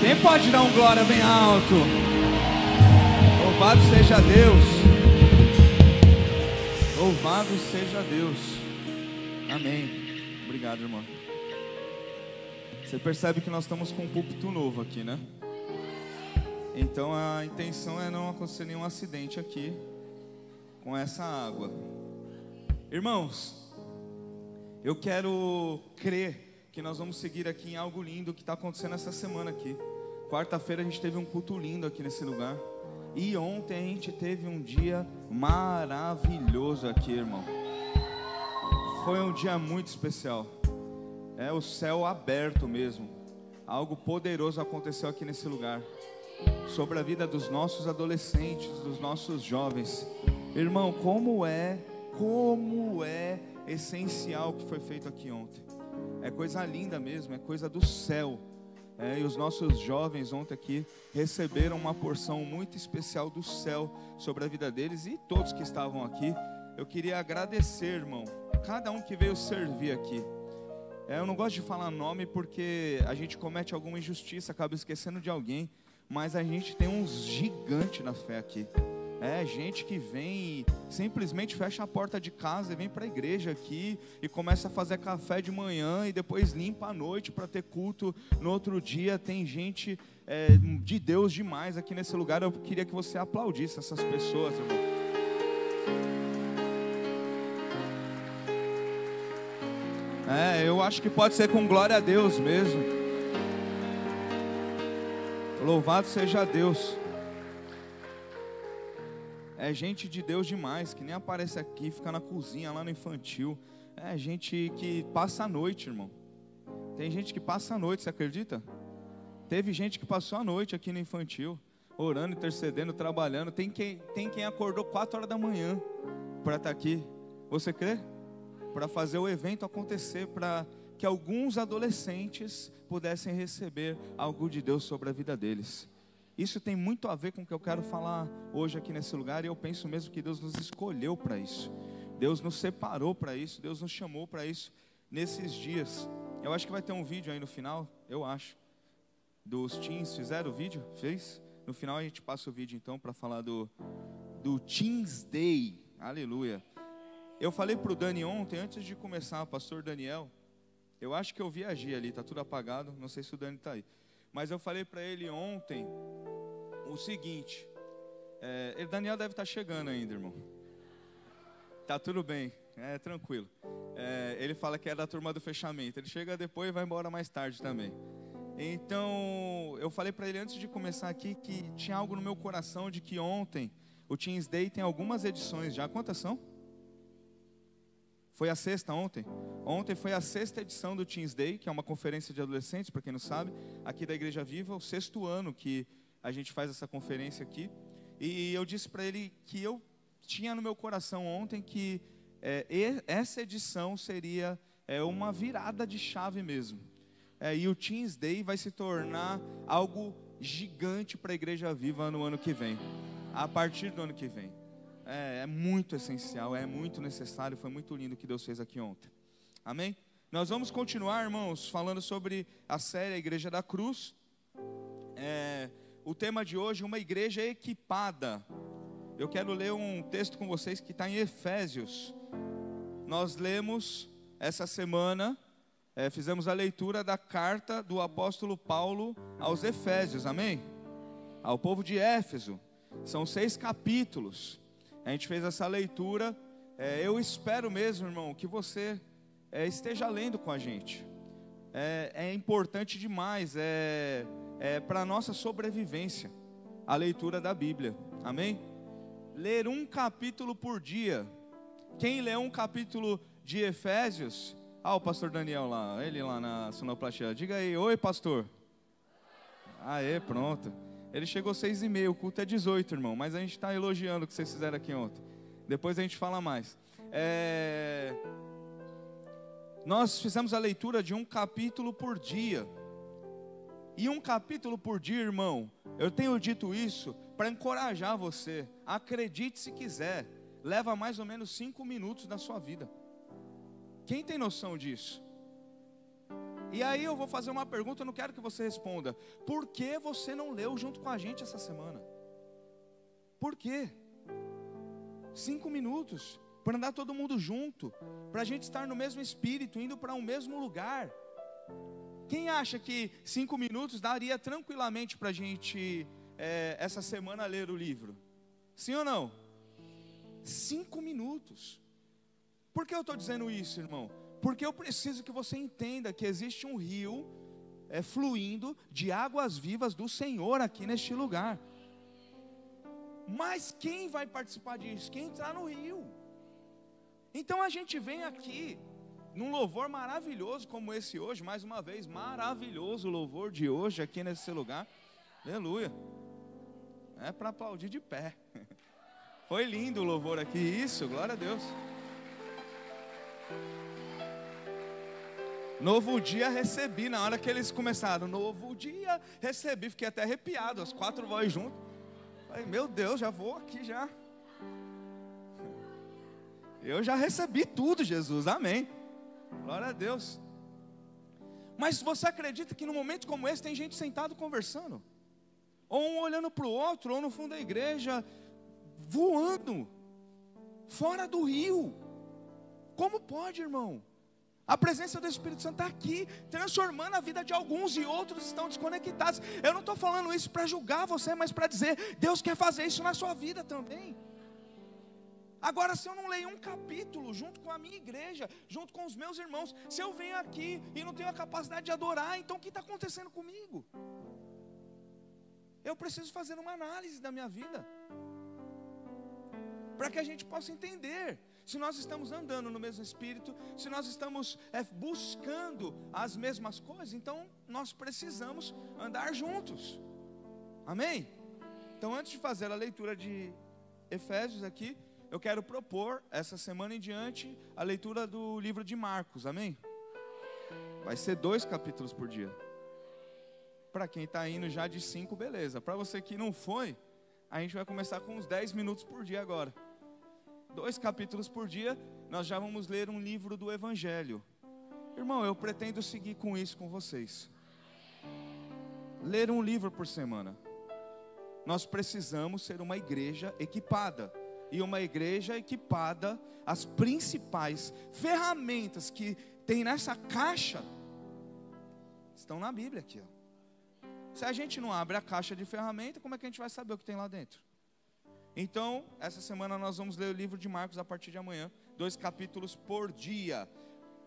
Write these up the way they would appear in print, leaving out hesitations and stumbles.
Quem pode dar um glória bem alto? Louvado seja Deus. Louvado seja Deus. Amém. Obrigado, irmão. Você percebe que nós estamos com um púlpito novo aqui, né? Então a intenção é não acontecer nenhum acidente aqui com essa água. Irmãos, eu quero crer que nós vamos seguir aqui em algo lindo que está acontecendo essa semana aqui. Quarta-feira a gente teve um culto lindo aqui nesse lugar. E ontem a gente teve um dia maravilhoso aqui, irmão. Foi um dia muito especial. É o céu aberto mesmo. Algo poderoso aconteceu aqui nesse lugar. Sobre a vida dos nossos adolescentes, dos nossos jovens. Irmão, como é essencial o que foi feito aqui ontem. É coisa linda mesmo, é coisa do céu. E os nossos jovens ontem aqui receberam uma porção muito especial do céu sobre a vida deles e todos que estavam aqui. Eu queria agradecer, irmão, cada um que veio servir aqui. Eu não gosto de falar nome porque a gente comete alguma injustiça, acaba esquecendo de alguém, mas a gente tem uns gigantes na fé aqui. Gente que vem e simplesmente fecha a porta de casa e vem para a igreja aqui e começa a fazer café de manhã e depois limpa à noite para ter culto no outro dia. Tem gente de Deus demais aqui nesse lugar. Eu queria que você aplaudisse essas pessoas, irmão. Eu acho que pode ser com glória a Deus mesmo. Louvado seja Deus. É gente de Deus demais, que nem aparece aqui, fica na cozinha, lá no infantil. É gente que passa a noite, irmão. Tem gente que passa a noite, você acredita? Teve gente que passou a noite aqui no infantil, orando, intercedendo, trabalhando. Tem quem acordou 4 horas da manhã para estar aqui. Você crê? Para fazer o evento acontecer, para que alguns adolescentes pudessem receber algo de Deus sobre a vida deles. Isso tem muito a ver com o que eu quero falar hoje aqui nesse lugar. E eu penso mesmo que Deus nos escolheu para isso. Deus nos separou para isso. Deus nos chamou para isso nesses dias. Eu acho que vai ter um vídeo aí no final, eu acho. Dos teens, fizeram o vídeo? Fez? No final a gente passa o vídeo então para falar do Teens Day. Aleluia. Eu falei para o Dani ontem, antes de começar, pastor Daniel. Eu acho que eu viajei ali, está tudo apagado. Não sei se o Dani está aí. Mas eu falei para ele ontem o seguinte, Daniel deve estar chegando ainda, irmão. Tá tudo bem, tranquilo. Ele fala que é da turma do fechamento. Ele chega depois e vai embora mais tarde também. Então, eu falei para ele antes de começar aqui que tinha algo no meu coração de que ontem o Teens Day tem algumas edições já. Quantas são? Foi a sexta ontem? Ontem foi a sexta edição do Teens Day, que é uma conferência de adolescentes, para quem não sabe, aqui da Igreja Viva, o 6º ano que a gente faz essa conferência aqui. E eu disse para ele que eu tinha no meu coração ontem que essa edição seria uma virada de chave mesmo. E o Teens Day vai se tornar algo gigante para a Igreja Viva no ano que vem, a partir do ano que vem. É muito essencial, é muito necessário. Foi muito lindo o que Deus fez aqui ontem. Amém? Nós vamos continuar, irmãos, falando sobre a série A Igreja da Cruz. O tema de hoje, uma igreja equipada. Eu quero ler um texto com vocês que está em Efésios. Nós lemos essa semana, fizemos a leitura da carta do apóstolo Paulo aos Efésios, amém? Ao povo de Éfeso. São 6 capítulos. A gente fez essa leitura. Eu espero mesmo, irmão, que você esteja lendo com a gente. É importante demais, para a nossa sobrevivência, a leitura da Bíblia, amém? Ler um capítulo por dia. Quem lê um capítulo de Efésios? O pastor Daniel lá, ele lá na sonoplastia. Diga aí, oi pastor. Pronto. Ele chegou 6h30, o culto é 18, irmão. Mas a gente está elogiando o que vocês fizeram aqui ontem. Depois a gente fala mais. Nós fizemos a leitura de um capítulo por dia. E um capítulo por dia, irmão, eu tenho dito isso para encorajar você. Acredite se quiser. Leva mais ou menos 5 minutos da sua vida. Quem tem noção disso? E aí eu vou fazer uma pergunta, eu não quero que você responda. Por que você não leu junto com a gente essa semana? Por quê? 5 minutos, para andar todo mundo junto, para a gente estar no mesmo espírito, indo para um mesmo lugar. Quem acha que 5 minutos daria tranquilamente para a gente, essa semana, ler o livro? Sim ou não? 5 minutos. Por que eu estou dizendo isso, irmão? Porque eu preciso que você entenda que existe um rio fluindo de águas vivas do Senhor aqui neste lugar. Mas quem vai participar disso? Quem entrar no rio. Então a gente vem aqui num louvor maravilhoso como esse hoje, mais uma vez, maravilhoso o louvor de hoje aqui nesse lugar. Aleluia. É para aplaudir de pé. Foi lindo o louvor aqui, isso, glória a Deus. Novo dia recebi, na hora que eles começaram, novo dia recebi, fiquei até arrepiado, as 4 vozes juntas. Falei, meu Deus, já vou aqui já. Eu já recebi tudo, Jesus, amém. Glória a Deus. Mas você acredita que num momento como esse tem gente sentado conversando? Ou um olhando para o outro, ou no fundo da igreja, voando, fora do rio. Como pode, irmão? A presença do Espírito Santo está aqui, transformando a vida de alguns e outros estão desconectados. Eu não estou falando isso para julgar você, mas para dizer, Deus quer fazer isso na sua vida também. Agora, se eu não leio um capítulo junto com a minha igreja, junto com os meus irmãos, se eu venho aqui e não tenho a capacidade de adorar, então o que está acontecendo comigo? Eu preciso fazer uma análise da minha vida, para que a gente possa entender se nós estamos andando no mesmo espírito, se nós estamos buscando as mesmas coisas, então nós precisamos andar juntos, amém? Então, antes de fazer a leitura de Efésios aqui, eu quero propor, essa semana em diante, a leitura do livro de Marcos, amém? Vai ser 2 capítulos por dia. Para quem está indo já de 5, beleza. Para você que não foi, a gente vai começar com uns 10 minutos por dia agora. 2 capítulos por dia, nós já vamos ler um livro do Evangelho. Irmão, eu pretendo seguir com isso com vocês. Ler um livro por semana. Nós precisamos ser uma igreja equipada. E uma igreja equipada, as principais ferramentas que tem nessa caixa, estão na Bíblia aqui, ó. Se a gente não abre a caixa de ferramenta, como é que a gente vai saber o que tem lá dentro? Então, essa semana nós vamos ler o livro de Marcos a partir de amanhã, 2 capítulos por dia.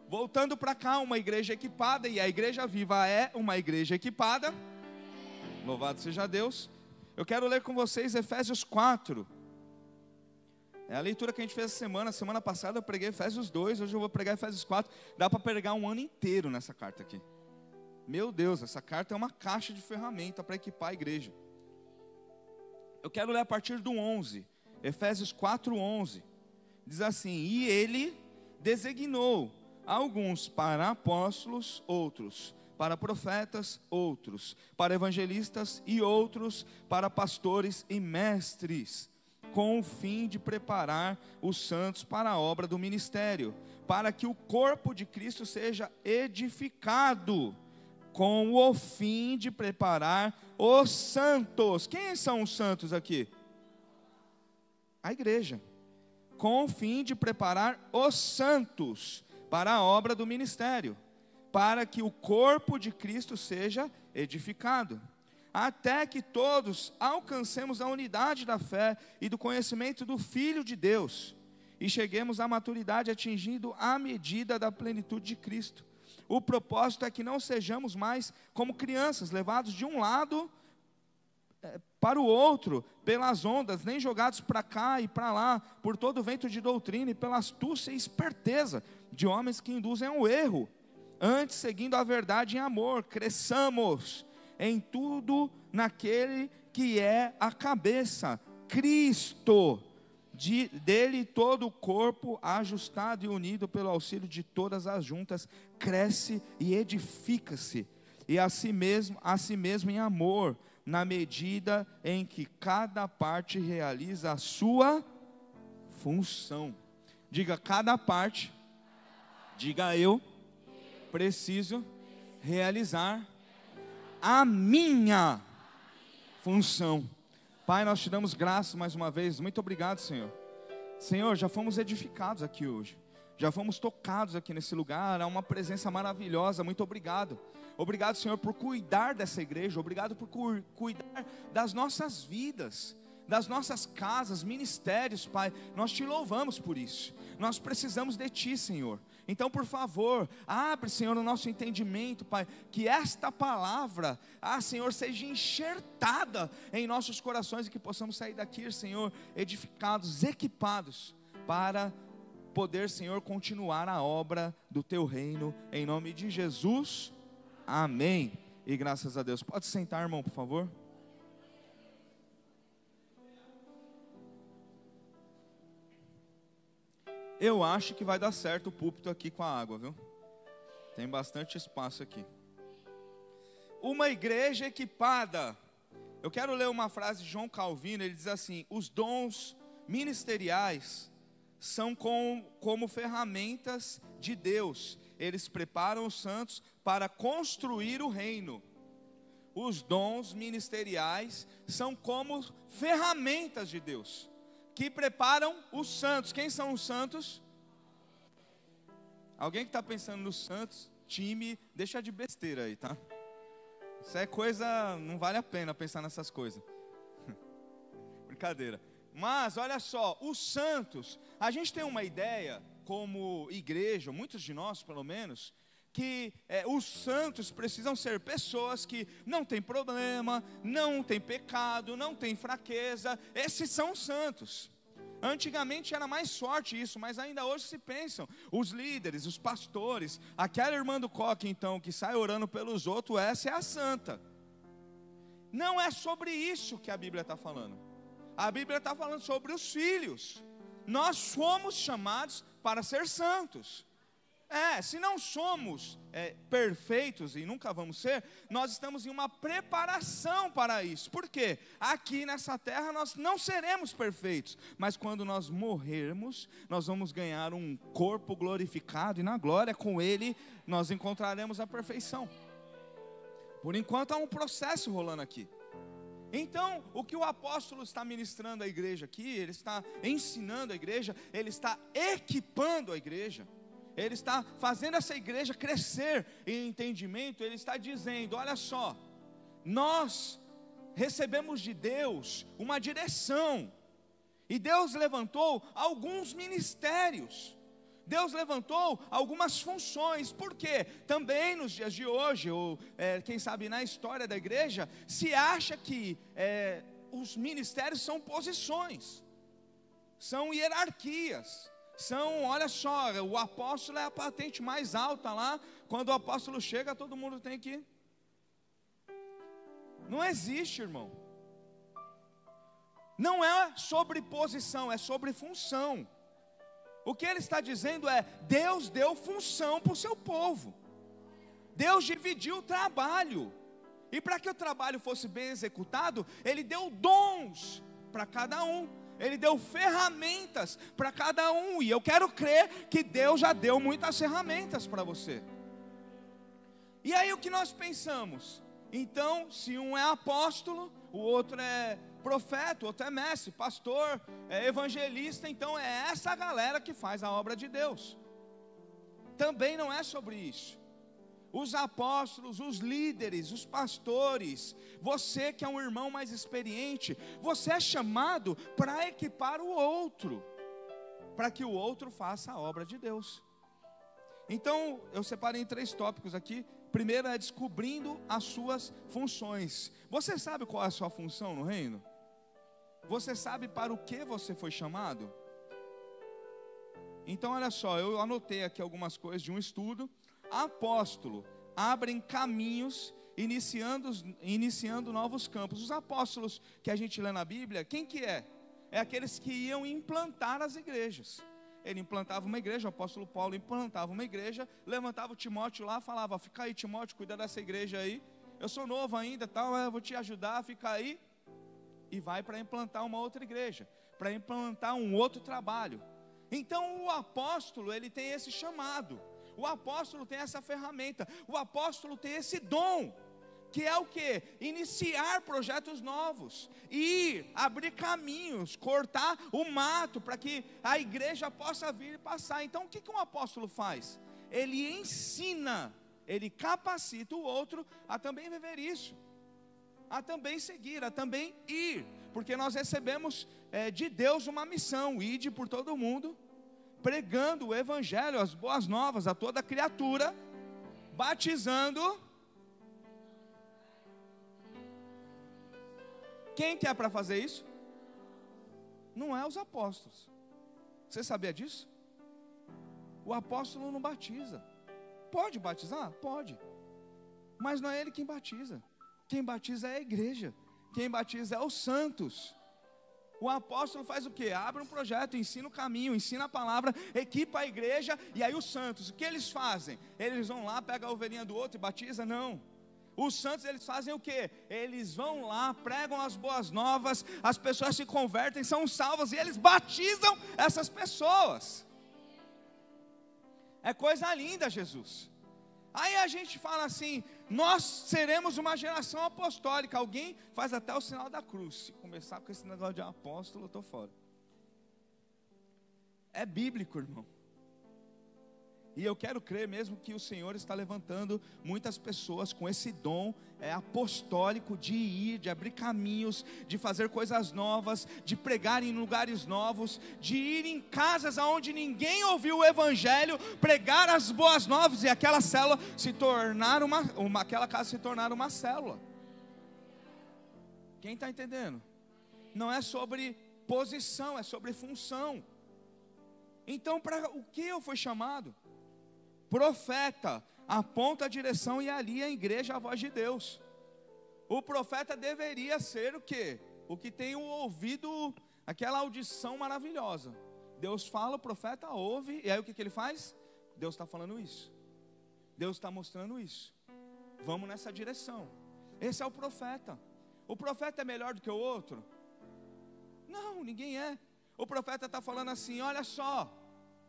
Voltando para cá, uma igreja equipada, e a Igreja Viva é uma igreja equipada. Louvado seja Deus. Eu quero ler com vocês Efésios 4. É a leitura que a gente fez essa semana. Semana passada eu preguei Efésios 2, hoje eu vou pregar Efésios 4. Dá para pregar um ano inteiro nessa carta aqui. Meu Deus, essa carta é uma caixa de ferramenta para equipar a igreja. Eu quero ler a partir do 11, Efésios 4:11. Diz assim: e ele designou alguns para apóstolos, outros para profetas, outros para evangelistas e outros para pastores e mestres, com o fim de preparar os santos para a obra do ministério, para que o corpo de Cristo seja edificado, com o fim de preparar os santos. Quem são os santos aqui? A igreja. Com o fim de preparar os santos para a obra do ministério, para que o corpo de Cristo seja edificado, até que todos alcancemos a unidade da fé e do conhecimento do Filho de Deus, e cheguemos à maturidade, atingindo a medida da plenitude de Cristo. O propósito é que não sejamos mais como crianças, levados de um lado para o outro, pelas ondas, nem jogados para cá e para lá, por todo o vento de doutrina e pela astúcia e esperteza de homens que induzem ao erro. Antes, seguindo a verdade em amor, cresçamos em tudo naquele que é a cabeça, Cristo. Dele todo o corpo, ajustado e unido pelo auxílio de todas as juntas, cresce e edifica-se, e a si mesmo em amor, na medida em que cada parte realiza a sua função. Diga cada parte, diga eu preciso realizar a minha função. Pai, nós te damos graças mais uma vez. Muito obrigado, Senhor. Senhor, já fomos edificados aqui hoje. Já fomos tocados aqui nesse lugar. Há uma presença maravilhosa. Muito obrigado. Obrigado, Senhor, por cuidar dessa igreja. Obrigado por cuidar das nossas vidas, das nossas casas, ministérios, Pai. Nós te louvamos por isso. Nós precisamos de Ti, Senhor. Então, por favor, abre, Senhor, o nosso entendimento, Pai, que esta palavra, Senhor, seja enxertada em nossos corações e que possamos sair daqui, Senhor, edificados, equipados, para poder, Senhor, continuar a obra do Teu reino, em nome de Jesus, amém, e graças a Deus. Pode sentar, irmão, por favor. Eu acho que vai dar certo o púlpito aqui com a água, viu? Tem bastante espaço aqui. Uma igreja equipada. Eu quero ler uma frase de João Calvino. Ele diz assim: os dons ministeriais são como ferramentas de Deus. Eles preparam os santos para construir o reino. Os dons ministeriais são como ferramentas de Deus, que preparam os santos. Quem são os santos? Alguém que está pensando nos santos, time, deixa de besteira aí, tá? Isso é coisa, não vale a pena pensar nessas coisas. Brincadeira. Mas olha só, os santos, a gente tem uma ideia como igreja, muitos de nós pelo menos, que os santos precisam ser pessoas que não têm problema, não têm pecado, não têm fraqueza. Esses são os santos. Antigamente era mais forte isso, mas ainda hoje se pensam, os líderes, os pastores, aquela irmã do coque então, que sai orando pelos outros, essa é a santa. Não é sobre isso que a Bíblia está falando. A Bíblia está falando sobre os filhos. Nós somos chamados para ser santos. Se não somos perfeitos, e nunca vamos ser, nós estamos em uma preparação para isso. Por quê? Aqui nessa terra nós não seremos perfeitos, mas quando nós morrermos, nós vamos ganhar um corpo glorificado, e na glória com Ele nós encontraremos a perfeição. Por enquanto há um processo rolando aqui. Então, o que o apóstolo está ministrando à igreja aqui, ele está ensinando a igreja, ele está equipando a igreja, ele está fazendo essa igreja crescer em entendimento. Ele está dizendo: olha só, nós recebemos de Deus uma direção, e Deus levantou alguns ministérios, Deus levantou algumas funções. Por quê? Também nos dias de hoje, ou quem sabe na história da igreja, se acha que os ministérios são posições, são hierarquias. Olha só, o apóstolo é a patente mais alta lá. Quando o apóstolo chega, todo mundo tem que... Não existe, irmão. Não é sobre posição, é sobre função. O que ele está dizendo é: Deus deu função para o seu povo. Deus dividiu o trabalho. E para que o trabalho fosse bem executado, Ele deu dons para cada um. Ele deu ferramentas para cada um. E eu quero crer que Deus já deu muitas ferramentas para você. E aí o que nós pensamos? Então, se um é apóstolo, o outro é profeta, o outro é mestre, pastor, evangelista, então é essa galera que faz a obra de Deus. Também não é sobre isso. Os apóstolos, os líderes, os pastores, você que é um irmão mais experiente, você é chamado para equipar o outro, para que o outro faça a obra de Deus. Então, eu separei em 3 tópicos aqui. Primeiro é descobrindo as suas funções. Você sabe qual é a sua função no reino? Você sabe para o que você foi chamado? Então olha só, eu anotei aqui algumas coisas de um estudo. Apóstolo, abrem caminhos, iniciando novos campos. Os apóstolos que a gente lê na Bíblia, quem que é? É aqueles que iam implantar as igrejas. Ele implantava uma igreja, o apóstolo Paulo implantava uma igreja, levantava o Timóteo lá, falava: fica aí, Timóteo, cuida dessa igreja aí, eu sou novo ainda, tal, eu vou te ajudar, fica aí. E vai para implantar uma outra igreja, para implantar um outro trabalho. Então o apóstolo, ele tem esse chamado. O apóstolo tem essa ferramenta, o apóstolo tem esse dom, que é o quê? Iniciar projetos novos, ir, abrir caminhos, cortar o mato, para que a igreja possa vir e passar. Então o que um apóstolo faz? Ele ensina, ele capacita o outro a também viver isso, a também seguir, a também ir, porque nós recebemos de Deus uma missão: ide por todo mundo, pregando o evangelho, as boas novas a toda criatura, batizando. Quem que é para fazer isso? Não é os apóstolos. Você sabia disso? O apóstolo não batiza. Pode batizar? Pode. Mas não é ele quem batiza. Quem batiza é a igreja. Quem batiza é os santos. O apóstolo faz o quê? Abre um projeto, ensina o caminho, ensina a palavra, equipa a igreja. E aí os santos, o que eles fazem? Eles vão lá, pegam a ovelhinha do outro e batiza? Não. Os santos, eles fazem o quê? Eles vão lá, pregam as boas novas, as pessoas se convertem, são salvas, e eles batizam essas pessoas. É coisa linda, Jesus. Aí a gente fala assim: nós seremos uma geração apostólica. Alguém faz até o sinal da cruz. Se começar com esse negócio de apóstolo, eu estou fora. É bíblico, irmão. E eu quero crer mesmo que o Senhor está levantando muitas pessoas com esse dom apostólico de ir, de abrir caminhos, de fazer coisas novas, de pregar em lugares novos, de ir em casas onde ninguém ouviu o evangelho, pregar as boas novas, e aquela célula se tornar aquela casa se tornar uma célula. Quem está entendendo? Não é sobre posição, é sobre função. Então, para o que eu fui chamado? Profeta, aponta a direção e alia a igreja à voz de Deus. O profeta deveria ser o quê? O que tem o ouvido, aquela audição maravilhosa. Deus fala, o profeta ouve, e aí o que ele faz? Deus está falando isso, Deus está mostrando isso, vamos nessa direção. Esse é o profeta. O profeta é melhor do que o outro? Não, ninguém é. O profeta está falando assim: olha só,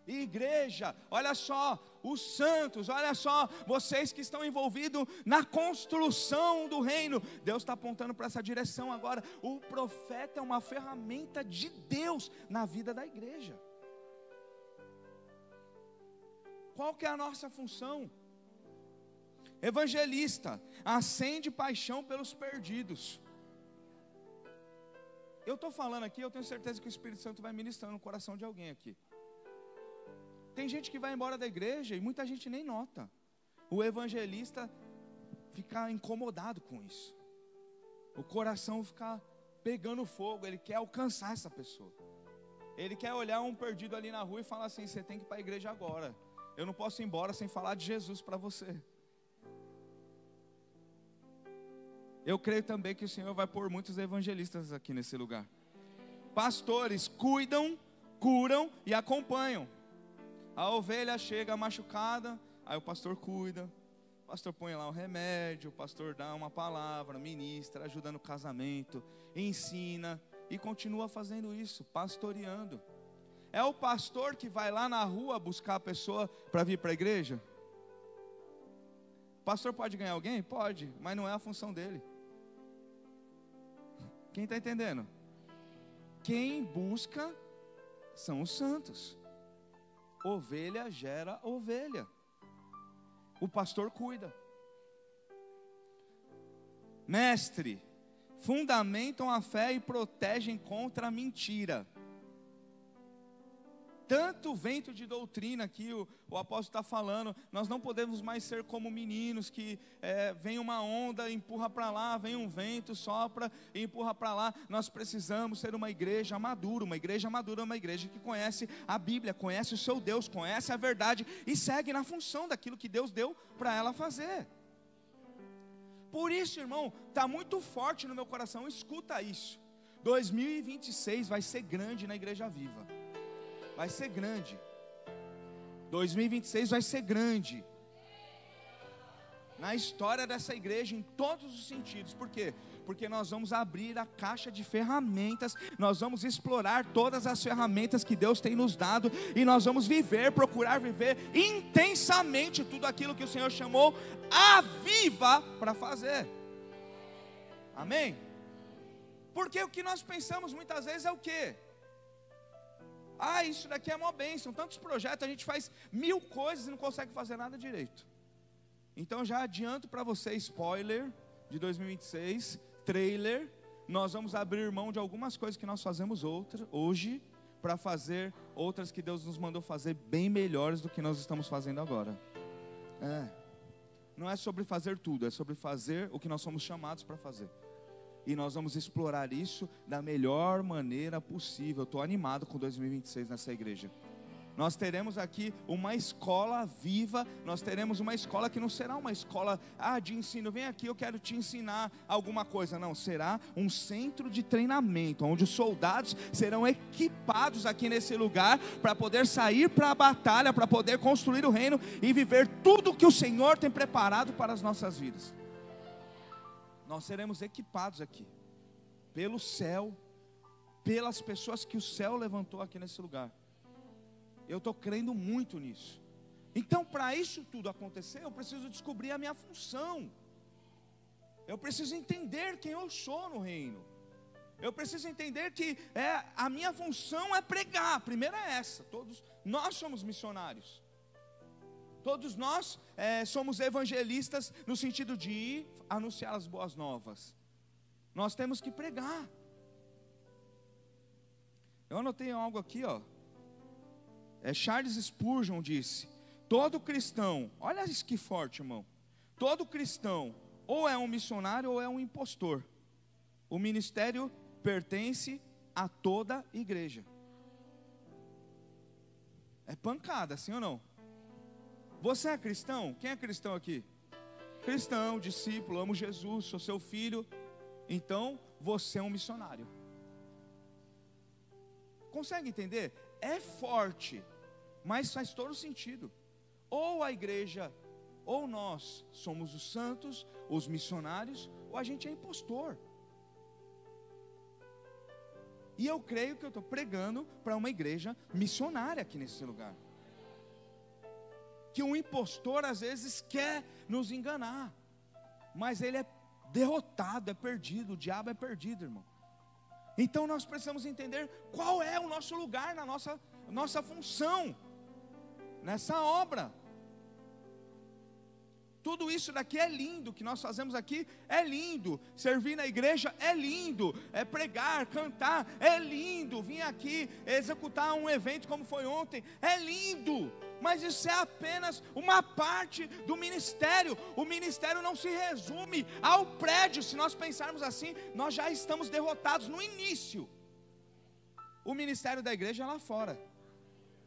igreja, olha só, os santos, olha só, vocês que estão envolvidos na construção do reino, Deus está apontando para essa direção agora. O profeta é uma ferramenta de Deus na vida da igreja. Qual que é a nossa função? Evangelista, acende paixão pelos perdidos. Eu estou falando aqui, eu tenho certeza que o Espírito Santo vai ministrando no coração de alguém aqui. Tem gente que vai embora da igreja e muita gente nem nota. O evangelista fica incomodado com isso. O coração fica pegando fogo, ele quer alcançar essa pessoa. Ele quer olhar um perdido ali na rua e falar assim: você tem que ir para a igreja agora. Eu não posso ir embora sem falar de Jesus para você. Eu creio também que o Senhor vai pôr muitos evangelistas aqui nesse lugar. Pastores cuidam, curam e acompanham. A ovelha chega machucada, aí o pastor cuida, o pastor põe lá o remédio, o pastor dá uma palavra, ministra, ajuda no casamento, ensina e continua fazendo isso, pastoreando. É o pastor que vai lá na rua buscar a pessoa para vir para a igreja? O pastor pode ganhar alguém? Pode, mas não é a função dele. Quem está entendendo? Quem busca são os santos. Ovelha gera ovelha. O pastor cuida. Mestre, fundamentam a fé e protegem contra a mentira. Tanto vento de doutrina que o apóstolo está falando. Nós não podemos mais ser como meninos que vem uma onda, empurra para lá, vem um vento, sopra e empurra para lá. Nós precisamos ser uma igreja madura. Uma igreja madura é uma igreja que conhece a Bíblia, conhece o seu Deus, conhece a verdade e segue na função daquilo que Deus deu para ela fazer. Por isso, irmão, está muito forte no meu coração, escuta isso. 2026 vai ser grande na Igreja Viva. Vai ser grande. 2026 vai ser grande. na história dessa igreja em todos os sentidos. Por quê? Porque nós vamos abrir a caixa de ferramentas, nós vamos explorar todas as ferramentas que Deus tem nos dado, e nós vamos procurar viver intensamente tudo aquilo que o Senhor chamou a viva para fazer. Amém? Porque o que nós pensamos muitas vezes é o quê? Isso daqui é uma bênção, tantos projetos, a gente faz 1000 coisas e não consegue fazer nada direito. Então já adianto para você, spoiler de 2026, trailer, nós vamos abrir mão de algumas coisas que nós fazemos hoje, para fazer outras que Deus nos mandou fazer bem melhores do que nós estamos fazendo agora. Não é sobre fazer tudo, é sobre fazer o que nós somos chamados para fazer. E nós vamos explorar isso da melhor maneira possível. Eu estou animado com 2026 nessa igreja. Nós teremos aqui uma escola viva. Nós teremos uma escola que não será uma escola de ensino, vem aqui, eu quero te ensinar alguma coisa. Não, será um centro de treinamento, onde os soldados serão equipados aqui nesse lugar, para poder sair para a batalha, para poder construir o reino e viver tudo que o Senhor tem preparado para as nossas vidas. Nós seremos equipados aqui, pelo céu, pelas pessoas que o céu levantou aqui nesse lugar. Eu estou crendo muito nisso. Então, para isso tudo acontecer, eu preciso descobrir a minha função. Eu preciso entender quem eu sou no reino. Eu preciso entender que a minha função é pregar. A primeira é essa. Todos nós somos missionários. Todos nós somos evangelistas, no sentido de ir anunciar as boas novas. Nós temos que pregar. Eu anotei algo aqui, Charles Spurgeon disse: todo cristão, olha isso que forte, irmão. Todo cristão ou é um missionário ou é um impostor. O ministério pertence a toda igreja. É pancada, sim ou não? Você é cristão? Quem é cristão aqui? Cristão, discípulo, amo Jesus, sou seu filho. Então, você é um missionário. Consegue entender? É forte, mas faz todo sentido. Ou a igreja, ou nós somos os santos, os missionários, ou a gente é impostor. E eu creio que eu estou pregando para uma igreja missionária aqui nesse lugar. Que um impostor às vezes quer nos enganar, mas ele é derrotado, é perdido, o diabo é perdido, irmão. Então nós precisamos entender qual é o nosso lugar, na nossa função, nessa obra. Tudo isso daqui é lindo, o que nós fazemos aqui é lindo, servir na igreja é lindo, pregar, cantar é lindo, vir aqui executar um evento como foi ontem é lindo, mas isso é apenas uma parte do ministério. O ministério não se resume ao prédio. Se nós pensarmos assim, nós já estamos derrotados no início. O ministério da igreja é lá fora.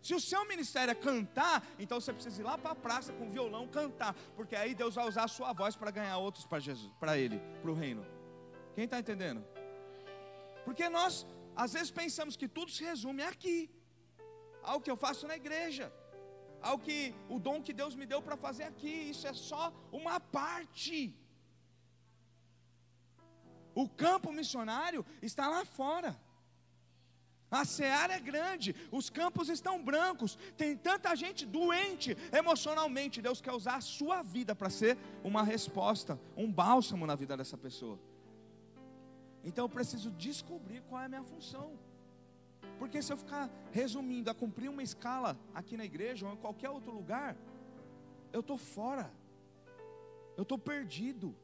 Se o seu ministério é cantar, então você precisa ir lá para a praça com violão cantar, porque aí Deus vai usar a sua voz para ganhar outros para Jesus, para Ele, para o reino. Quem está entendendo? Porque nós às vezes pensamos que tudo se resume aqui, ao que eu faço na igreja, ao que o dom que Deus me deu para fazer aqui. Isso é só uma parte. O campo missionário está lá fora. A seara é grande, os campos estão brancos, tem tanta gente doente emocionalmente. Deus quer usar a sua vida para ser uma resposta, um bálsamo na vida dessa pessoa. Então eu preciso descobrir qual é a minha função. Porque se eu ficar resumindo a cumprir uma escala aqui na igreja ou em qualquer outro lugar, eu estou fora, eu estou perdido.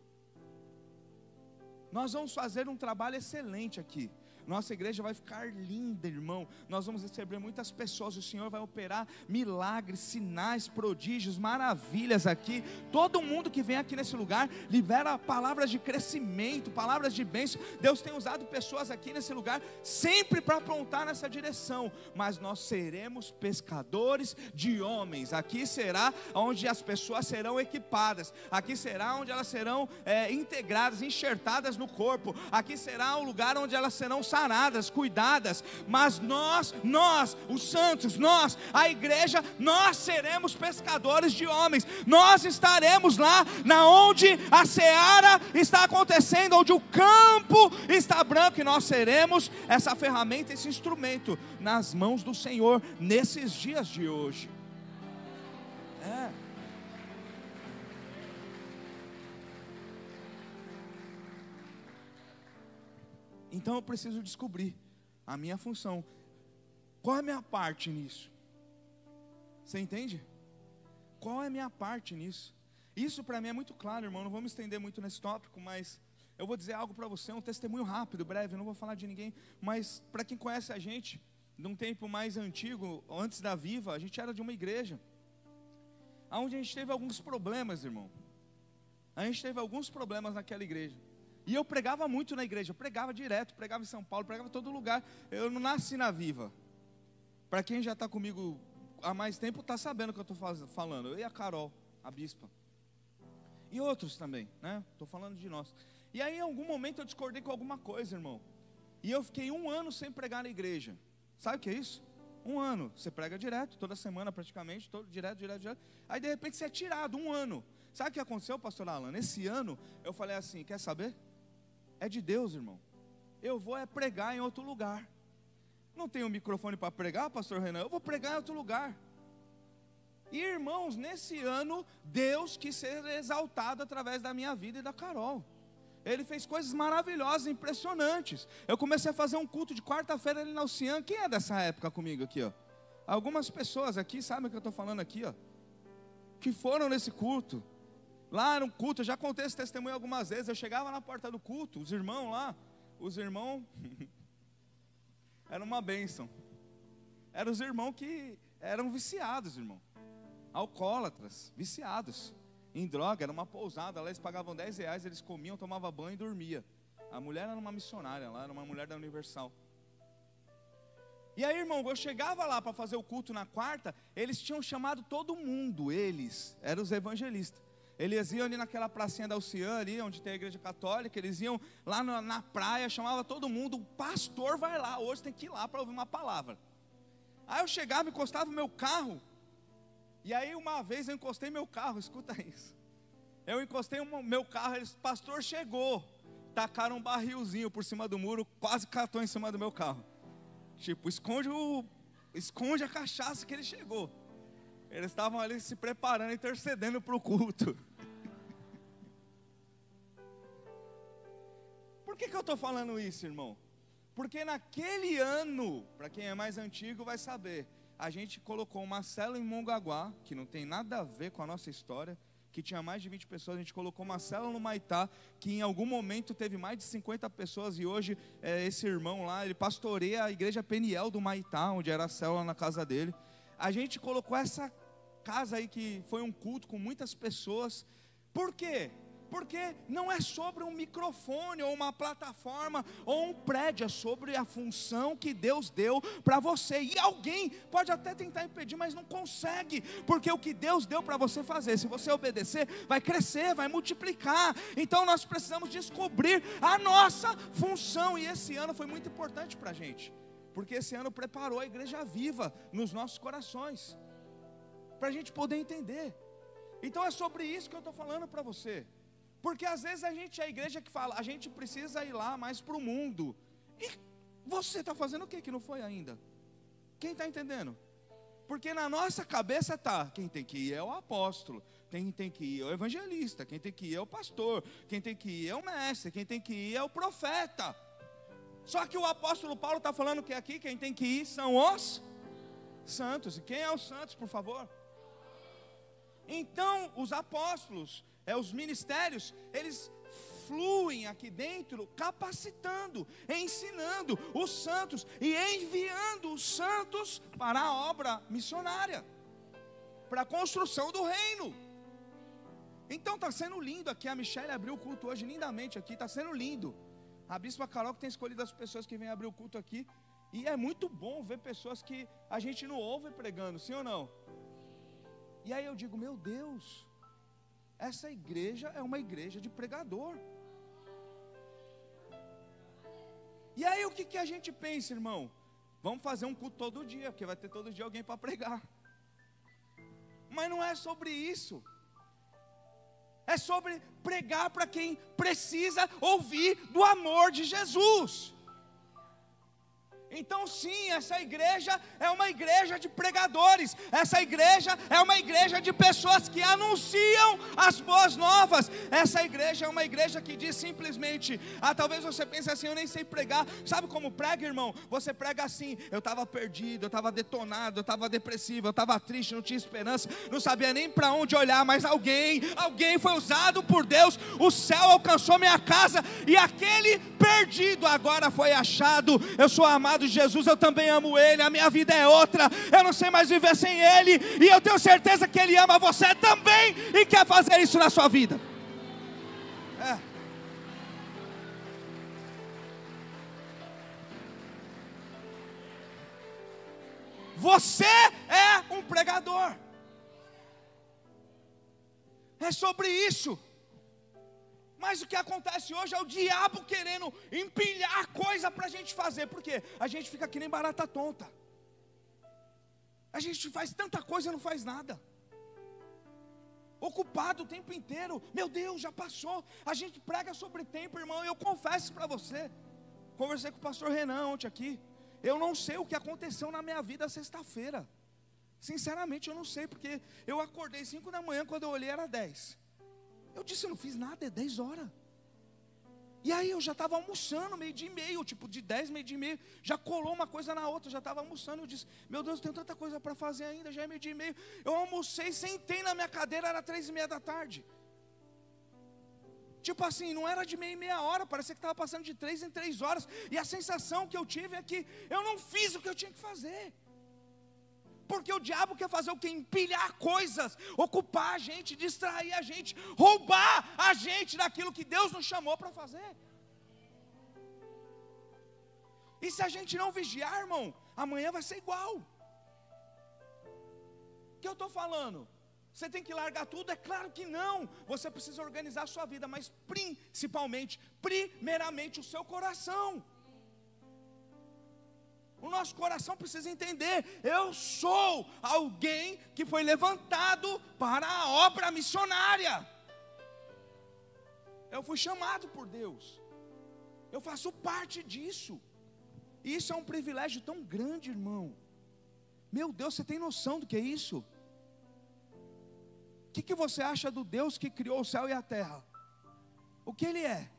Nós vamos fazer um trabalho excelente aqui. Nossa igreja vai ficar linda, irmão. Nós vamos receber muitas pessoas. O Senhor vai operar milagres, sinais, prodígios, maravilhas aqui. Todo mundo que vem aqui nesse lugar libera palavras de crescimento, palavras de bênção. Deus tem usado pessoas aqui nesse lugar sempre para apontar nessa direção. Mas nós seremos pescadores de homens. Aqui será onde as pessoas serão equipadas. Aqui será onde elas serão integradas, enxertadas no corpo. Aqui será o lugar onde elas serão saradas, saradas, cuidadas, mas nós, os santos, nós, a igreja, nós seremos pescadores de homens. Nós estaremos lá, na onde a seara está acontecendo, onde o campo está branco, e nós seremos essa ferramenta, esse instrumento nas mãos do Senhor nesses dias de hoje. Então eu preciso descobrir a minha função. Qual é a minha parte nisso? Você entende? Qual é a minha parte nisso? Isso para mim é muito claro, irmão. Não vou me estender muito nesse tópico, mas eu vou dizer algo para você, um testemunho rápido, breve. Eu não vou falar de ninguém, mas para quem conhece a gente, num tempo mais antigo, antes da Viva, a gente era de uma igreja onde a gente teve alguns problemas, irmão. A gente teve alguns problemas naquela igreja. E eu pregava muito na igreja, eu pregava direto, pregava em São Paulo, pregava em todo lugar. Eu não nasci na Viva. Para quem já está comigo há mais tempo, está sabendo o que eu estou falando. Eu e a Carol, a bispa. E outros também, né? Estou falando de nós. E aí em algum momento eu discordei com alguma coisa, irmão. E eu fiquei 1 ano sem pregar na igreja. Sabe o que é isso? 1 ano, você prega direto, toda semana praticamente, direto. Aí de repente você é tirado, 1 ano. Sabe o que aconteceu, pastor Alan? Nesse ano, eu falei assim, quer saber? É de Deus, irmão. Eu vou pregar em outro lugar. Não tenho microfone para pregar, pastor Renan? Eu vou pregar em outro lugar. E irmãos, nesse ano, Deus quis ser exaltado através da minha vida e da Carol. Ele fez coisas maravilhosas, impressionantes. Eu comecei a fazer um culto de quarta-feira ali na Ocean. Quem é dessa época comigo aqui, ó? Algumas pessoas aqui, sabem o que eu estou falando aqui, ó? Que foram nesse culto. Lá era um culto, eu já contei esse testemunho algumas vezes. Eu chegava na porta do culto, os irmãos lá, era uma bênção. Eram os irmãos que eram viciados, irmão. Alcoólatras, viciados em droga. Era uma pousada lá, eles pagavam R$10, eles comiam, tomavam banho e dormiam. A mulher era uma missionária lá, era uma mulher da Universal. E aí, irmão, eu chegava lá para fazer o culto na quarta, eles tinham chamado todo mundo, eram os evangelistas. Eles iam ali naquela pracinha da Ocean, ali onde tem a igreja católica, eles iam lá na praia, chamava todo mundo, o pastor vai lá, hoje tem que ir lá para ouvir uma palavra. Aí eu chegava, encostava o meu carro, e aí uma vez eu encostei meu carro, escuta isso. Eu encostei meu carro, eles, pastor chegou, tacaram um barrilzinho por cima do muro, quase catou em cima do meu carro. Tipo, esconde a cachaça que ele chegou. Eles estavam ali se preparando, intercedendo para o culto. Por que eu estou falando isso, irmão? Porque naquele ano, para quem é mais antigo vai saber, a gente colocou uma célula em Mongaguá, que não tem nada a ver com a nossa história, que tinha mais de 20 pessoas, a gente colocou uma célula no Maitá, que em algum momento teve mais de 50 pessoas, e hoje esse irmão lá, ele pastoreia a igreja Peniel do Maitá, onde era a célula na casa dele. A gente colocou essa casa aí que foi um culto com muitas pessoas. Por quê? Porque não é sobre um microfone, ou uma plataforma, ou um prédio, é sobre a função que Deus deu para você. E alguém pode até tentar impedir, mas não consegue, porque o que Deus deu para você fazer, se você obedecer, vai crescer, vai multiplicar. Então nós precisamos descobrir a nossa função, e esse ano foi muito importante para a gente, porque esse ano preparou a igreja viva nos nossos corações, para a gente poder entender. Então é sobre isso que eu estou falando para você. Porque às vezes a gente é a igreja que fala, a gente precisa ir lá mais para o mundo. E você está fazendo o que não foi ainda? Quem está entendendo? Porque na nossa cabeça está, quem tem que ir é o apóstolo, quem tem que ir é o evangelista, quem tem que ir é o pastor, quem tem que ir é o mestre, quem tem que ir é o profeta. Só que o apóstolo Paulo está falando que aqui quem tem que ir são os santos. E quem é os santos, por favor? Então os apóstolos, os ministérios, eles fluem aqui dentro, capacitando, ensinando os santos e enviando os santos para a obra missionária, para a construção do reino. Então está sendo lindo aqui. A Michelle abriu o culto hoje lindamente aqui, está sendo lindo. A bispa Carol que tem escolhido as pessoas que vêm abrir o culto aqui, e é muito bom ver pessoas que a gente não ouve pregando, sim ou não? E aí eu digo, meu Deus, essa igreja é uma igreja de pregador. E aí o que a gente pensa, irmão? Vamos fazer um culto todo dia, porque vai ter todo dia alguém para pregar. Mas não é sobre isso. É sobre pregar para quem precisa ouvir do amor de Jesus. Então sim, essa igreja é uma igreja de pregadores. Essa igreja é uma igreja de pessoas que anunciam as boas novas. Essa igreja é uma igreja que diz simplesmente, talvez você pense assim, eu nem sei pregar. Sabe como prega, irmão? Você prega assim, eu estava perdido, eu estava detonado, eu estava depressivo, eu estava triste, não tinha esperança, não sabia nem para onde olhar, mas alguém foi usado por Deus, o céu alcançou minha casa, e aquele perdido agora foi achado. Eu sou amado de Jesus, eu também amo Ele, a minha vida é outra, eu não sei mais viver sem Ele, e eu tenho certeza que Ele ama você também, e quer fazer isso na sua vida. Você é um pregador. É sobre isso. Mas o que acontece hoje é o diabo querendo empilhar coisa para a gente fazer. Por quê? A gente fica que nem barata tonta. A gente faz tanta coisa e não faz nada. Ocupado o tempo inteiro. Meu Deus, já passou. A gente prega sobre tempo, irmão. Eu confesso para você. Conversei com o pastor Renan ontem aqui. Eu não sei o que aconteceu na minha vida sexta-feira. Sinceramente eu não sei. Porque eu acordei 5 da manhã, quando eu olhei era 10. Eu disse, eu não fiz nada, é 10 horas. E aí eu já estava almoçando, 12:30, tipo de 10, 12:30, já colou uma coisa na outra, já estava almoçando. Eu disse, meu Deus, eu tenho tanta coisa para fazer ainda, já é 12:30. Eu almocei, sentei na minha cadeira, era 3:30 da tarde. Tipo assim, não era de meia em meia hora, parecia que estava passando de 3 em 3 horas. E a sensação que eu tive é que eu não fiz o que eu tinha que fazer. Porque o diabo quer fazer o quê? Empilhar coisas, ocupar a gente, distrair a gente, roubar a gente daquilo que Deus nos chamou para fazer. E se a gente não vigiar, irmão, amanhã vai ser igual. O que eu estou falando? Você tem que largar tudo? É claro que não. Você precisa organizar a sua vida, mas primeiramente o seu coração. O nosso coração precisa entender, eu sou alguém que foi levantado para a obra missionária. Eu fui chamado por Deus. Eu faço parte disso. E isso é um privilégio tão grande, irmão. Meu Deus, você tem noção do que é isso? O que você acha do Deus que criou o céu e a terra? O que Ele é?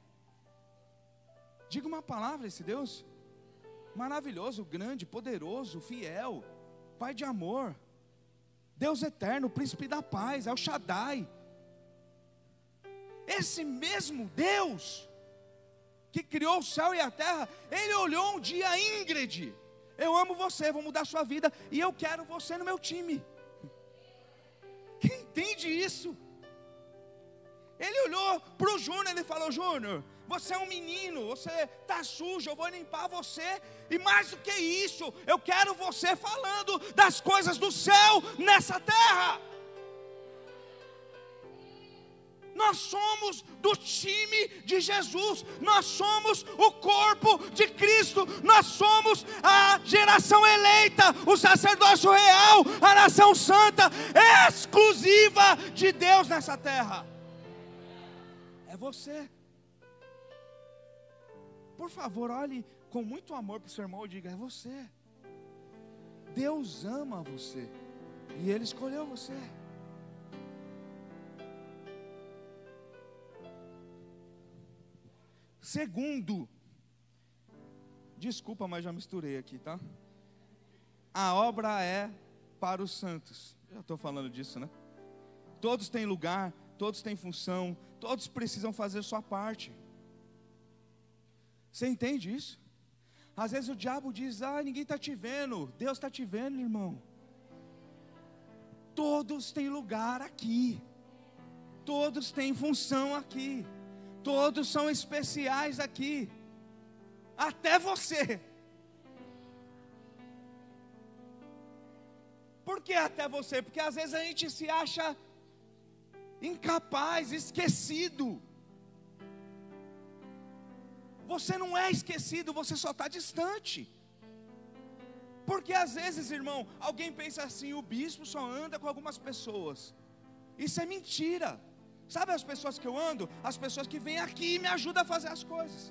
Diga uma palavra, esse Deus. Maravilhoso, grande, poderoso, fiel, Pai de amor, Deus eterno, Príncipe da paz, El Shaddai. Esse mesmo Deus que criou o céu e a terra, Ele olhou um dia, Ingrid, eu amo você, vou mudar a sua vida, e eu quero você no meu time. Quem entende isso? Ele olhou para o Júnior, ele falou, Júnior, você é um menino, você está sujo, eu vou limpar você. E mais do que isso, eu quero você falando das coisas do céu nessa terra. Nós somos do time de Jesus, nós somos o corpo de Cristo, nós somos a geração eleita, o sacerdócio real, a nação santa, exclusiva de Deus nessa terra. É você. Por favor, olhe com muito amor para o seu irmão e diga, é você. Deus ama você e Ele escolheu você. Segundo, desculpa, mas já misturei aqui, tá? A obra é para os santos. Já estou falando disso, né? Todos têm lugar, todos têm função, todos precisam fazer sua parte. Você entende isso? Às vezes o diabo diz, ninguém está te vendo. Deus está te vendo, irmão. Todos têm lugar aqui. Todos têm função aqui. Todos são especiais aqui. Até você. Por que até você? Porque às vezes a gente se acha incapaz, esquecido. Você não é esquecido, você só está distante. Porque às vezes, irmão, alguém pensa assim: o bispo só anda com algumas pessoas. Isso é mentira. Sabe as pessoas que eu ando? As pessoas que vêm aqui e me ajudam a fazer as coisas.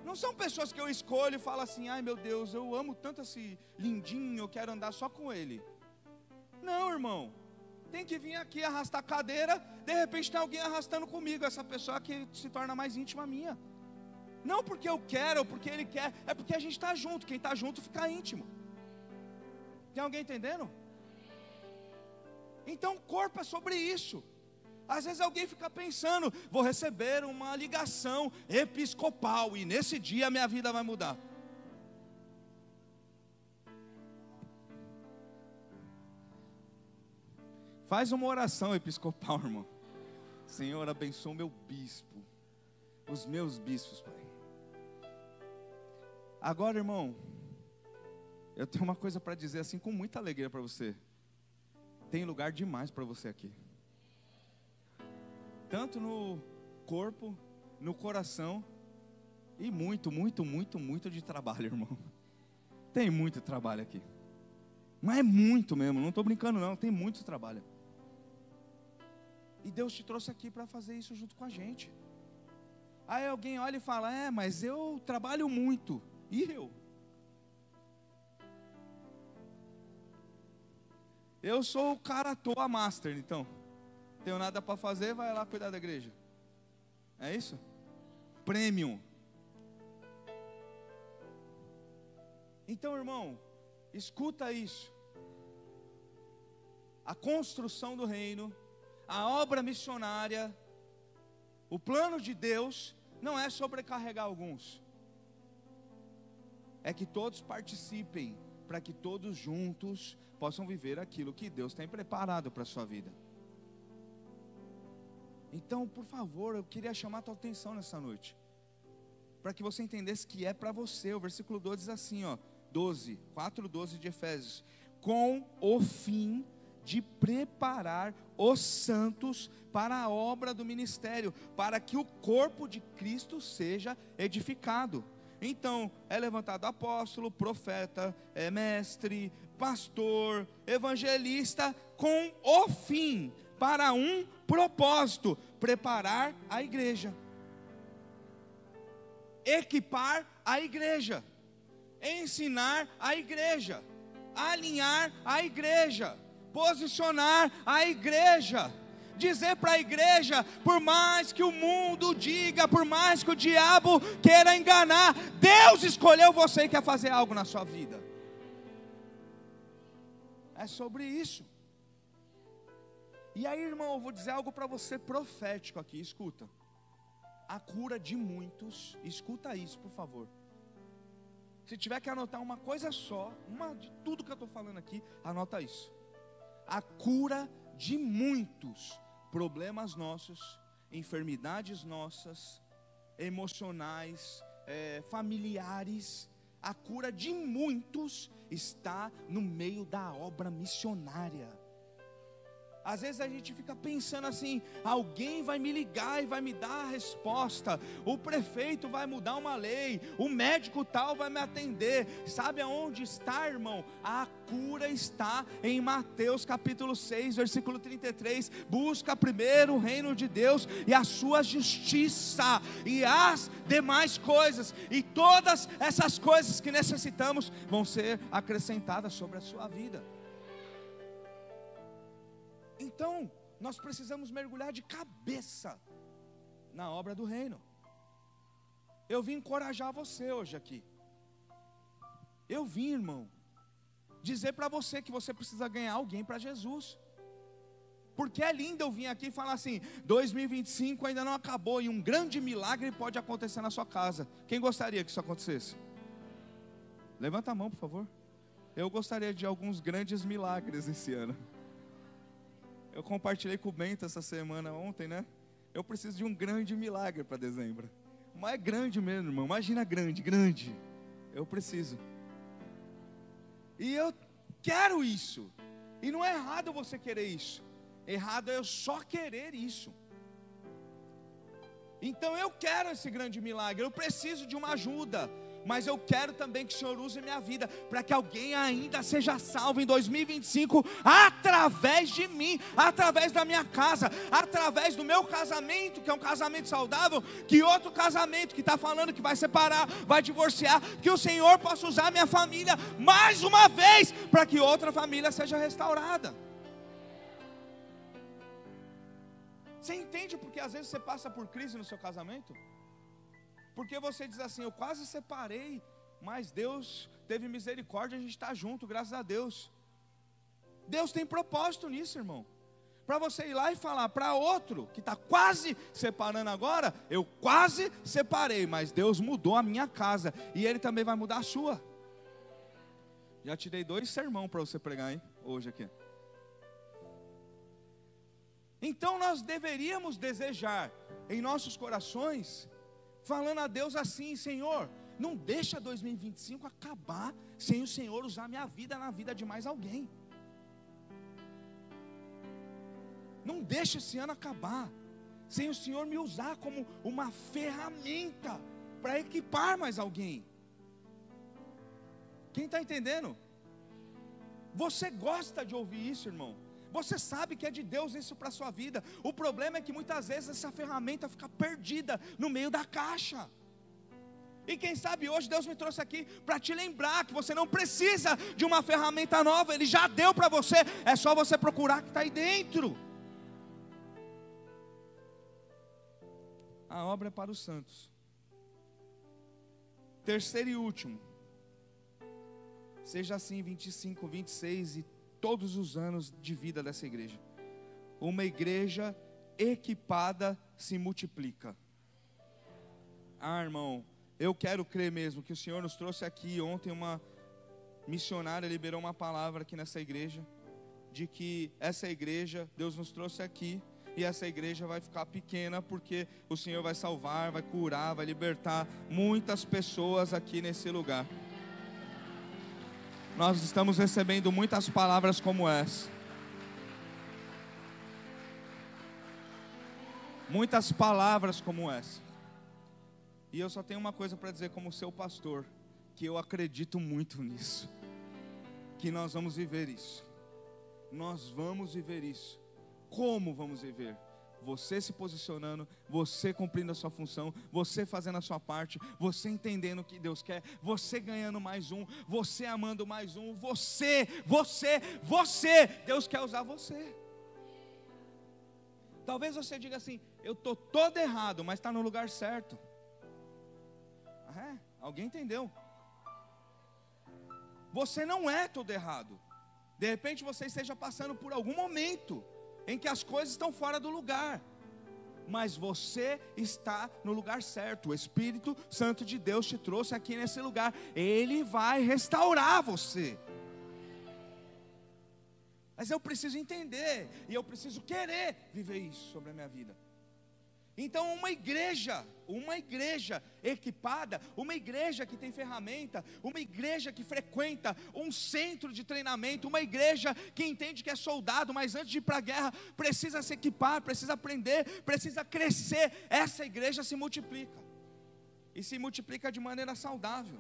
Não são pessoas que eu escolho e falo assim: ai meu Deus, eu amo tanto esse lindinho, eu quero andar só com ele. Não, irmão. Tem que vir aqui arrastar a cadeira. De repente tem alguém arrastando comigo. Essa pessoa que se torna mais íntima minha. Não porque eu quero ou porque ele quer. É porque a gente está junto. Quem está junto fica íntimo. Tem alguém entendendo? Então o corpo é sobre isso. Às vezes alguém fica pensando: vou receber uma ligação episcopal e nesse dia a minha vida vai mudar. Faz uma oração episcopal, irmão. Senhor, abençoa o meu bispo, os meus bispos, Pai. Agora, irmão, eu tenho uma coisa para dizer assim com muita alegria para você. Tem lugar demais para você aqui. Tanto no corpo, no coração e muito de trabalho, irmão. Tem muito trabalho aqui. Mas é muito mesmo, não estou brincando não, tem muito trabalho. E Deus te trouxe aqui para fazer isso junto com a gente. Aí alguém olha e fala: mas eu trabalho muito. E eu? Eu sou o cara à toa master, então. Tenho nada para fazer, vai lá cuidar da igreja. É isso? Premium. Então, irmão, escuta isso. A construção do reino, a obra missionária, o plano de Deus não é sobrecarregar alguns. É que todos participem, para que todos juntos possam viver aquilo que Deus tem preparado para a sua vida. Então, por favor, eu queria chamar a tua atenção nessa noite, para que você entendesse que é para você. O versículo 12 diz assim, 4:12 de Efésios: com o fim de preparar os santos para a obra do ministério, para que o corpo de Cristo seja edificado. Então, é levantado apóstolo, profeta, mestre, pastor, evangelista, com o fim, para um propósito: preparar a igreja, equipar a igreja, ensinar a igreja, alinhar a igreja, posicionar a igreja, dizer para a igreja: por mais que o mundo diga, por mais que o diabo queira enganar, Deus escolheu você e quer fazer algo na sua vida. É sobre isso. E aí, irmão, eu vou dizer algo para você profético aqui, escuta. A cura de muitos, escuta isso, por favor. Se tiver que anotar uma coisa só, uma de tudo que eu estou falando aqui, anota isso. A cura de muitos problemas nossos, enfermidades nossas, emocionais, familiares, a cura de muitos está no meio da obra missionária. Às vezes a gente fica pensando assim: alguém vai me ligar e vai me dar a resposta, o prefeito vai mudar uma lei, o médico tal vai me atender. Sabe aonde está, irmão? A cura está em Mateus capítulo 6, versículo 33. Busca primeiro o reino de Deus e a sua justiça, e as demais coisas, e todas essas coisas que necessitamos vão ser acrescentadas sobre a sua vida. Então, nós precisamos mergulhar de cabeça na obra do reino. Eu vim encorajar você hoje aqui. Eu vim, irmão, dizer para você que você precisa ganhar alguém para Jesus. Porque é lindo eu vir aqui e falar assim: 2025 ainda não acabou e um grande milagre pode acontecer na sua casa. Quem gostaria que isso acontecesse? Levanta a mão, por favor. Eu gostaria de alguns grandes milagres esse ano. Eu compartilhei com o Bento essa semana, ontem, né? Eu preciso de um grande milagre para dezembro. Mas é grande mesmo, irmão. Imagina grande. Eu preciso. E eu quero isso. E não é errado você querer isso. Errado é eu só querer isso. Então eu quero esse grande milagre, eu preciso de uma ajuda, mas eu quero também que o Senhor use minha vida, para que alguém ainda seja salvo em 2025, através de mim, através da minha casa, através do meu casamento, que é um casamento saudável, que outro casamento que está falando que vai separar, vai divorciar, que o Senhor possa usar minha família mais uma vez, para que outra família seja restaurada. Você entende porque às vezes você passa por crise no seu casamento? Porque você diz assim, eu quase separei, mas Deus teve misericórdia, a gente está junto, graças a Deus. Deus tem propósito nisso, irmão. Para você ir lá e falar para outro, que está quase separando agora, eu quase separei, mas Deus mudou a minha casa, e Ele também vai mudar a sua. Já te dei 2 sermões para você pregar, hein, hoje aqui. Então nós deveríamos desejar em nossos corações, falando a Deus assim, Senhor, não deixa 2025 acabar sem o Senhor usar minha vida na vida de mais alguém. Não deixa esse ano acabar sem o Senhor me usar como uma ferramenta para equipar mais alguém. Quem está entendendo? Você gosta de ouvir isso, irmão? Você sabe que é de Deus isso para a sua vida. O problema é que muitas vezes essa ferramenta fica perdida no meio da caixa. E quem sabe hoje Deus me trouxe aqui para te lembrar que você não precisa de uma ferramenta nova. Ele já deu para você, é só você procurar que está aí dentro. A obra é para os santos. Terceiro e último. Seja assim 25, 26 e todos os anos de vida dessa igreja. Uma igreja equipada se multiplica. Ah, irmão, eu quero crer mesmo que o Senhor nos trouxe aqui. Ontem uma missionária liberou uma palavra aqui nessa igreja, de que essa igreja, Deus nos trouxe aqui, e essa igreja vai ficar pequena, porque o Senhor vai salvar, vai curar, vai libertar muitas pessoas aqui nesse lugar. Nós estamos recebendo muitas palavras como essa. Muitas palavras como essa. E eu só tenho uma coisa para dizer como seu pastor, que eu acredito muito nisso. Que nós vamos viver isso. Nós vamos viver isso. Como vamos viver? Você se posicionando, você cumprindo a sua função, você fazendo a sua parte, você entendendo o que Deus quer, você ganhando mais um, você amando mais um, você, Deus quer usar você. Talvez você diga assim, eu estou todo errado, mas está no lugar certo. Alguém entendeu? Você não é todo errado. De repente você esteja passando por algum momento em que as coisas estão fora do lugar, mas você está no lugar certo. O Espírito Santo de Deus te trouxe aqui nesse lugar. Ele vai restaurar você. Mas eu preciso entender, e eu preciso querer viver isso sobre a minha vida. Então uma igreja equipada, uma igreja que tem ferramenta, uma igreja que frequenta um centro de treinamento, uma igreja que entende que é soldado, mas antes de ir para a guerra, precisa se equipar, precisa aprender, precisa crescer. Essa igreja se multiplica, e se multiplica de maneira saudável.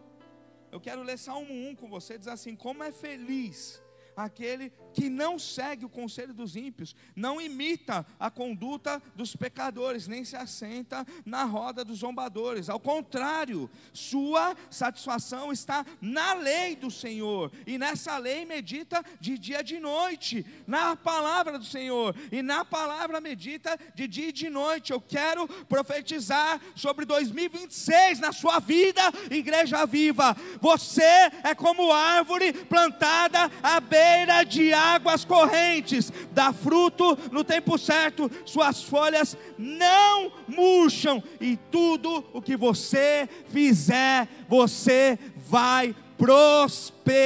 Eu quero ler Salmo 1 com você, diz assim, como é feliz aquele que não segue o conselho dos ímpios, não imita a conduta dos pecadores, nem se assenta na roda dos zombadores. Ao contrário, sua satisfação está na lei do Senhor, e nessa lei medita de dia e de noite, na palavra do Senhor, e na palavra medita de dia e de noite. Eu quero profetizar sobre 2026 na sua vida, Igreja Viva. Você é como árvore plantada à beira de águas correntes, dá fruto no tempo certo, suas folhas não murcham, e tudo o que você fizer, você vai prosperar.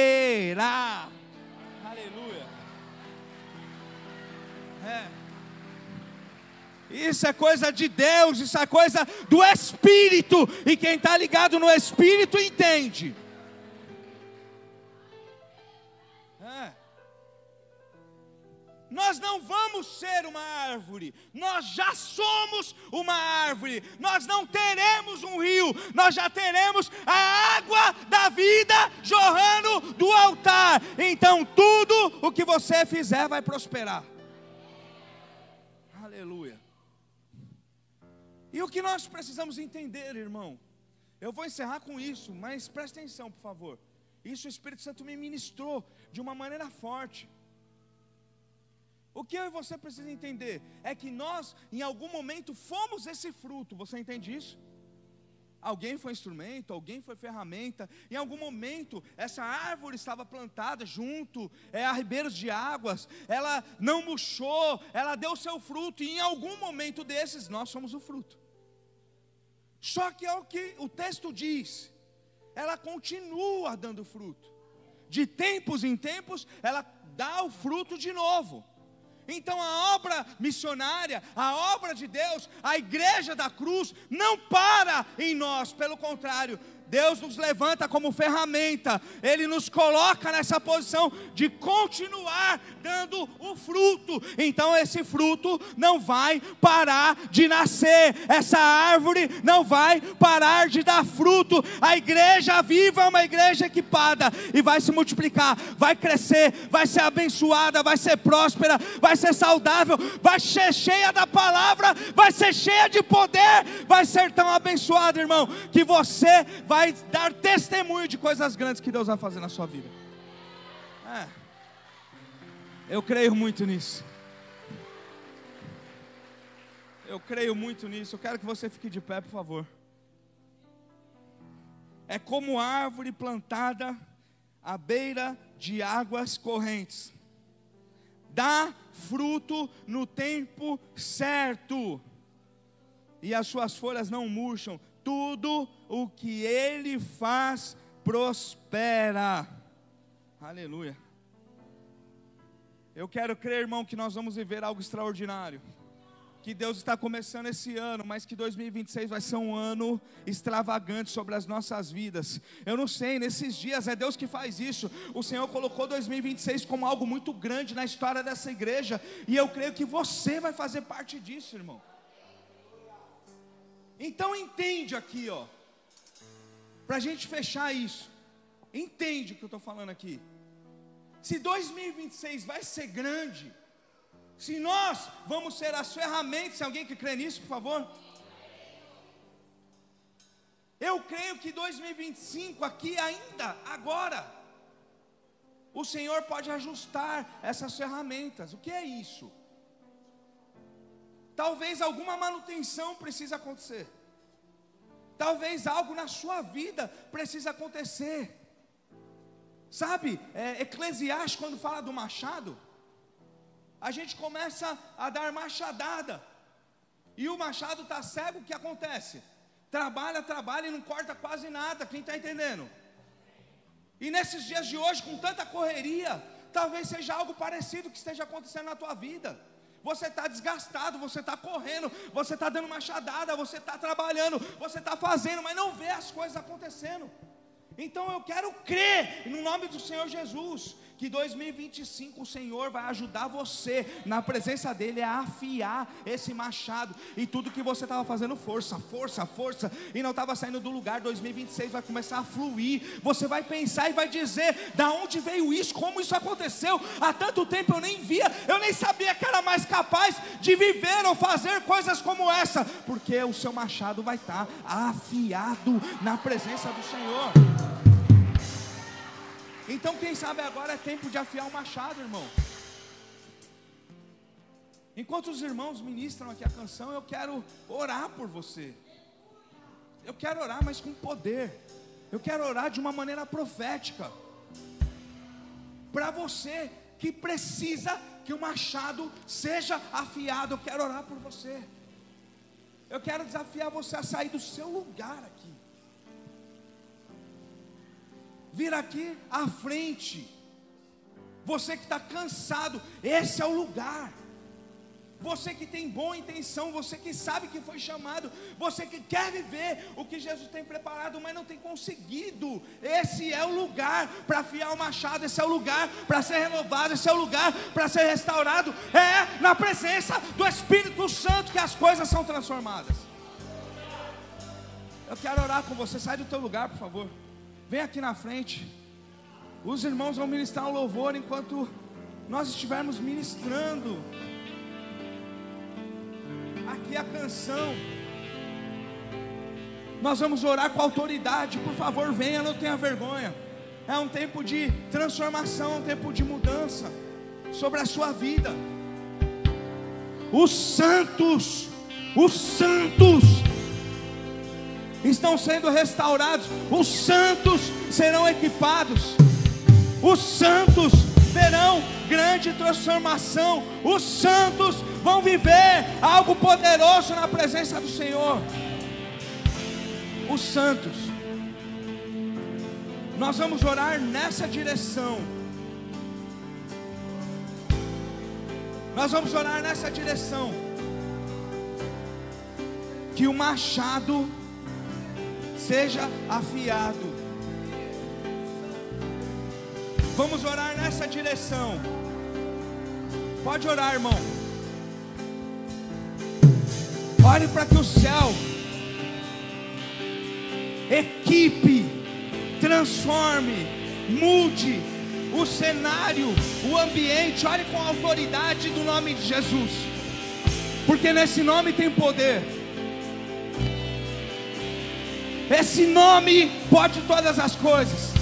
Aleluia. Isso é coisa de Deus, isso é coisa do Espírito, e quem está ligado no Espírito entende. Nós não vamos ser uma árvore, nós já somos uma árvore. Nós não teremos um rio, nós já teremos a água da vida jorrando do altar. Então tudo o que você fizer vai prosperar. Aleluia. E o que nós precisamos entender, irmão? Eu vou encerrar com isso, mas presta atenção, por favor. Isso o Espírito Santo me ministrou de uma maneira forte. O que eu e você precisamos entender é que nós, em algum momento, fomos esse fruto. Você entende isso? Alguém foi instrumento, alguém foi ferramenta. Em algum momento, essa árvore estava plantada junto a ribeiros de águas. Ela não murchou, ela deu seu fruto. E em algum momento desses, nós somos o fruto. Só que é o que o texto diz. Ela continua dando fruto. De tempos em tempos, ela dá o fruto de novo. Então a obra missionária, a obra de Deus, a igreja da cruz, não para em nós, pelo contrário, Deus nos levanta como ferramenta, Ele nos coloca nessa posição de continuar dando o fruto. Então esse fruto não vai parar de nascer, essa árvore não vai parar de dar fruto. A igreja viva é uma igreja equipada e vai se multiplicar, vai crescer, vai ser abençoada, vai ser próspera, vai ser saudável, vai ser cheia da palavra, vai ser cheia de poder, vai ser tão abençoada, irmão, que você vai dar testemunho de coisas grandes que Deus vai fazer na sua vida. Eu creio muito nisso. Eu creio muito nisso. Eu quero que você fique de pé, por favor. É como árvore plantada à beira de águas correntes. Dá fruto no tempo certo, e as suas folhas não murcham. Tudo o que Ele faz prospera. Aleluia. Eu quero crer, irmão, que nós vamos viver algo extraordinário. Que Deus está começando esse ano, mas que 2026 vai ser um ano extravagante sobre as nossas vidas. Eu não sei, nesses dias é Deus que faz isso. O Senhor colocou 2026 como algo muito grande na história dessa igreja, e eu creio que você vai fazer parte disso, irmão. Então entende aqui, ó, para a gente fechar isso, entende o que eu estou falando aqui. Se 2026 vai ser grande, se nós vamos ser as ferramentas, se alguém que crê nisso, por favor. Eu creio que 2025 aqui ainda, agora, o Senhor pode ajustar essas ferramentas. O que é isso? Talvez alguma manutenção precise acontecer. Talvez algo na sua vida precise acontecer. Sabe, Eclesiastes, quando fala do machado, a gente começa a dar machadada, e o machado está cego, o que acontece? Trabalha e não corta quase nada. Quem está entendendo? E nesses dias de hoje, com tanta correria, talvez seja algo parecido que esteja acontecendo na tua vida. Você está desgastado, você está correndo, você está dando machadada, você está trabalhando, você está fazendo, mas não vê as coisas acontecendo. Então eu quero crer, no nome do Senhor Jesus, que 2025 o Senhor vai ajudar você, na presença dEle, a afiar esse machado. E tudo que você estava fazendo, força, e não estava saindo do lugar, 2026 vai começar a fluir. Você vai pensar e vai dizer: da onde veio isso? Como isso aconteceu? Há tanto tempo eu nem via, eu nem sabia que era mais capaz de viver ou fazer coisas como essa. Porque o seu machado vai estar afiado na presença do Senhor. Então quem sabe agora é tempo de afiar o machado, irmão. Enquanto os irmãos ministram aqui a canção, eu quero orar por você. Eu quero orar, mas com poder. Eu quero orar de uma maneira profética. Para você que precisa que o machado seja afiado, eu quero orar por você. Eu quero desafiar você a sair do seu lugar aqui. Vir aqui à frente. Você que está cansado, esse é o lugar. Você que tem boa intenção, você que sabe que foi chamado, você que quer viver o que Jesus tem preparado, mas não tem conseguido. Esse é o lugar para afiar o machado, esse é o lugar para ser renovado, esse é o lugar para ser restaurado. É na presença do Espírito Santo que as coisas são transformadas. Eu quero orar com você. Sai do teu lugar, por favor. Vem aqui na frente. Os irmãos vão ministrar um louvor enquanto nós estivermos ministrando aqui a canção. Nós vamos orar com autoridade. Por favor, venha, não tenha vergonha. É um tempo de transformação, um tempo de mudança sobre a sua vida. Os santos estão sendo restaurados. Os santos serão equipados. Os santos verão grande transformação. Os santos vão viver algo poderoso na presença do Senhor. Os santos. Nós vamos orar nessa direção. Nós vamos orar nessa direção. Que o machado seja afiado. Vamos orar nessa direção. Pode orar, irmão. Ore para que o céu equipe, transforme, mude o cenário, o ambiente. Ore com a autoridade do nome de Jesus, porque nesse nome tem poder. Esse nome pode todas as coisas.